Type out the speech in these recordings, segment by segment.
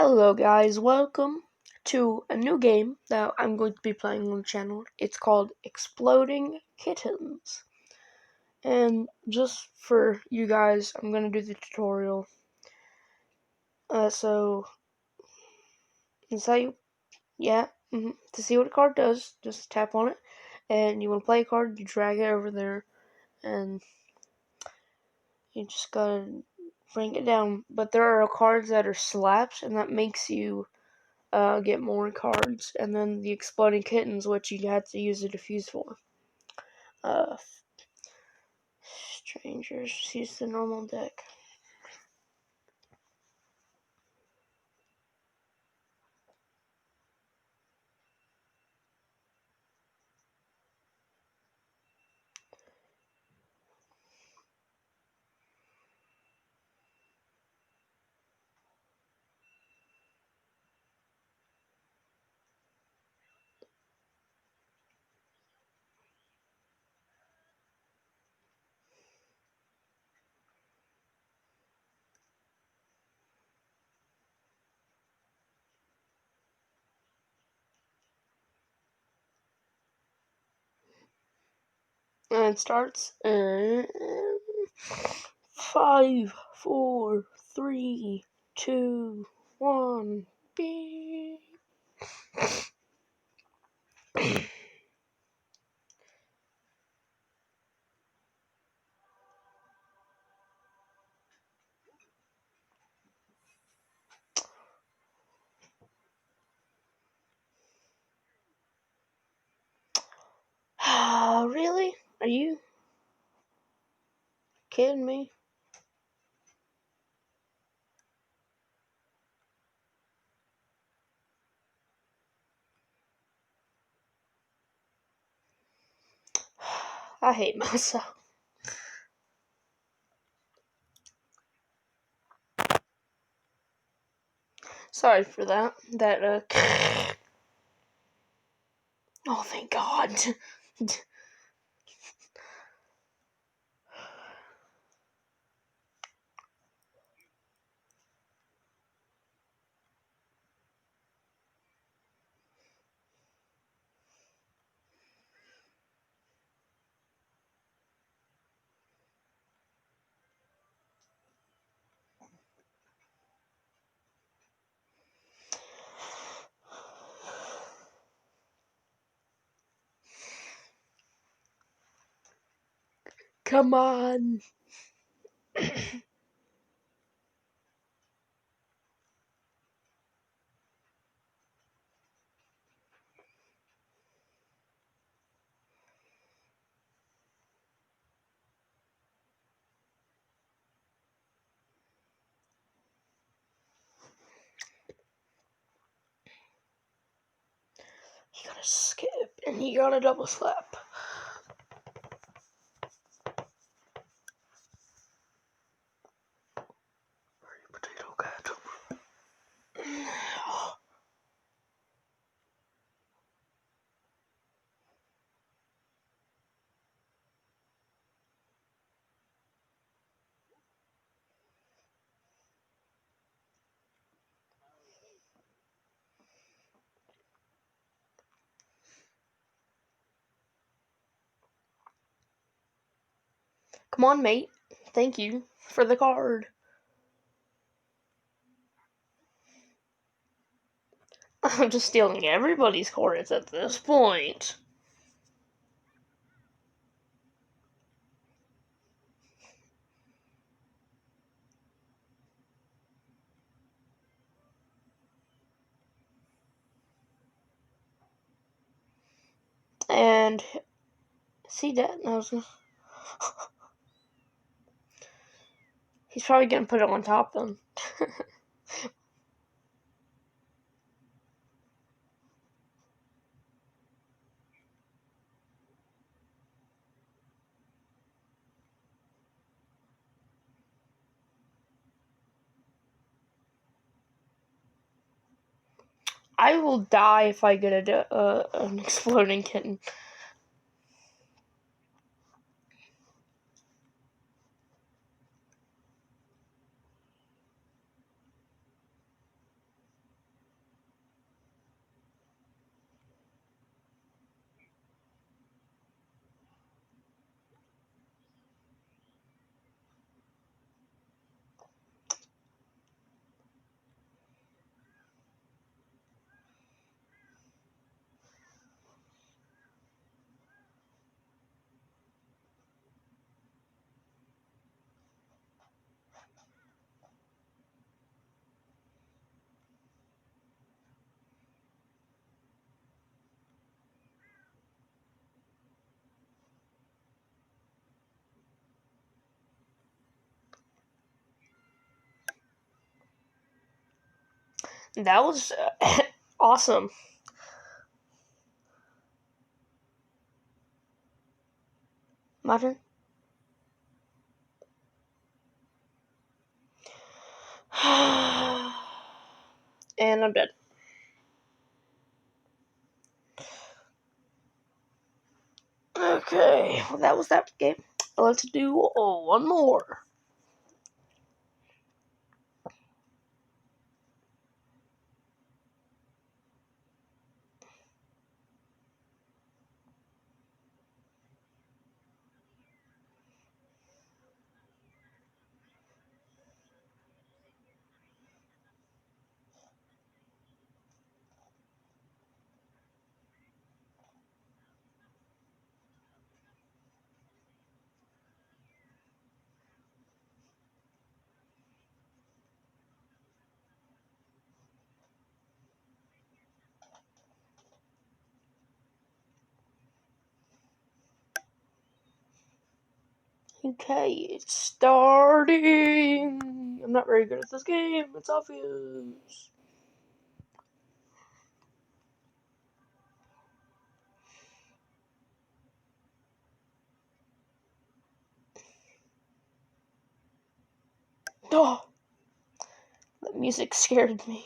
Hello guys, welcome to a new game that I'm going to be playing on the channel. It's called Exploding Kittens. And just for you guys, I'm going to do the tutorial. So, is that you? Yeah. To see what a card does, just tap on it. And you want to play a card, you drag it over there. And you just gotta bring it down. But there are cards that are slaps, and that makes you get more cards, and then the exploding kittens, which you had to use a diffuse for. Uh, Strangers, use the normal deck. And it starts in 5, 4, 3, 2, 1. Beep. Really? Are you kidding me? I hate myself. Sorry for that. Oh, thank God. Come on. You gotta skip, and you gotta double slap. Potato cat. Come on, mate. Thank you for the card. I'm just stealing everybody's cards at this point. And see that? He's probably gonna put it on top then. I will die if I get an exploding kitten. That was awesome. My turn. And I'm dead. Okay, well, that was that game. Let's do one more. Okay, it's starting. I'm not very good at this game. It's obvious. Oh, the music scared me.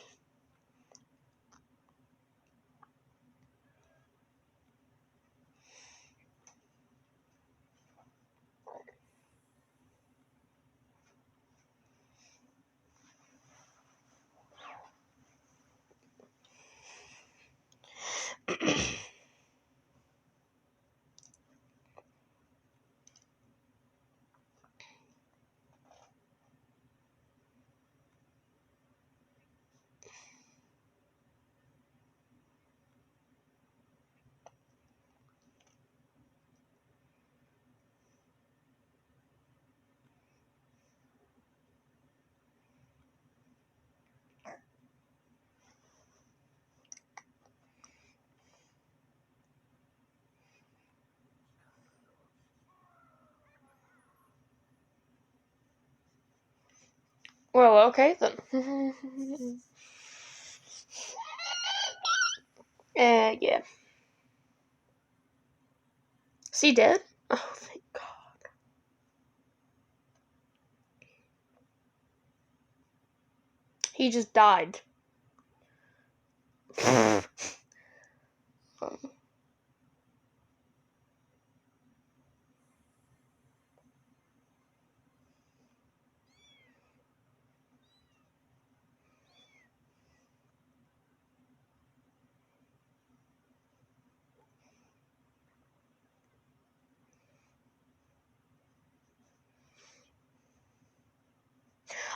Well, okay then. Yeah. Is he dead? Oh, thank God. He just died.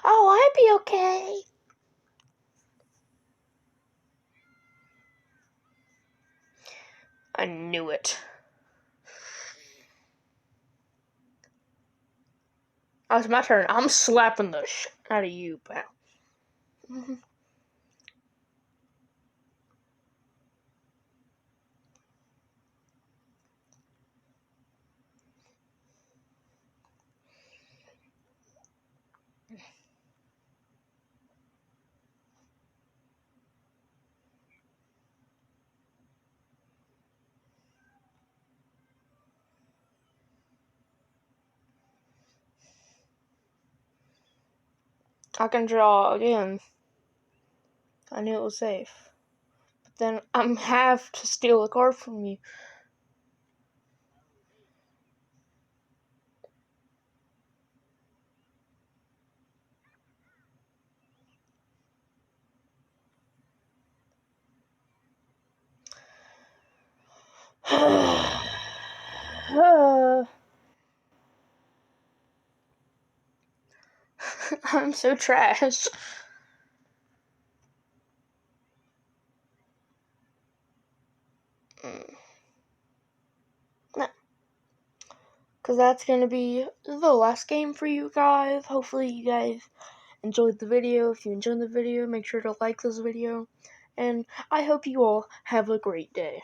Oh, I'd be okay. I knew it. Oh, it's my turn. I'm slapping the shit out of you, pal. I can draw again. I knew it was safe. But then I'm have to steal a card from you. I'm so trash. No. Because that's going to be the last game for you guys. Hopefully you guys enjoyed the video. If you enjoyed the video, make sure to like this video. And I hope you all have a great day.